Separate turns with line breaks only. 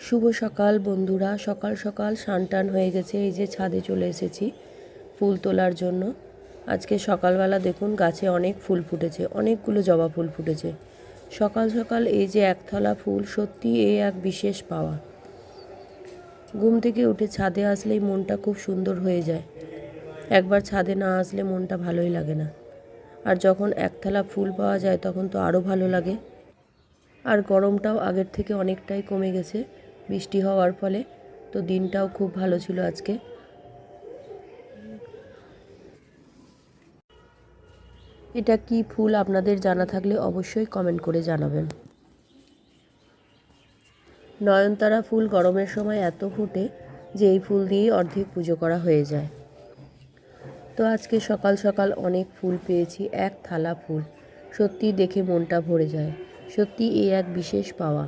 শুভ সকাল বন্ধুরা। সকাল সকাল স্নান হয়ে গেছে, এই যে ছাদে চলে এসেছি ফুল তোলার জন্য। আজকে সকালবেলা দেখুন গাছে অনেক ফুল ফুটেছে, অনেকগুলো জবা ফুল ফুটেছে। সকাল সকাল এই যে একথলা ফুল, সত্যি এই এক বিশেষ পাওয়া। ঘুম থেকে উঠে ছাদে আসলেই মনটা খুব সুন্দর হয়ে যায়। একবার ছাদে না আসলে মনটা ভালোই লাগে না। আর যখন একথালা ফুল পাওয়া যায় তখন তো আরও ভালো লাগে। আর গরমটাও আগের থেকে অনেকটাই কমে গেছে বৃষ্টি হওয়ার ফলে। তো দিনটাও খুব ভালো ছিল আজকে। এটা কি ফুল আপনাদের জানা থাকলে অবশ্যই কমেন্ট করে জানাবেন। নয়নতারা ফুল গরমের সময় এত ফোটে যে এই ফুল দিয়েই অর্ধেক পুজো করা হয়ে যায়। তো আজকে সকাল সকাল অনেক ফুল পেয়েছি, এক থালা ফুল। সত্যি দেখে মনটা ভরে যায়। সত্যি এই এক বিশেষ পাওয়া।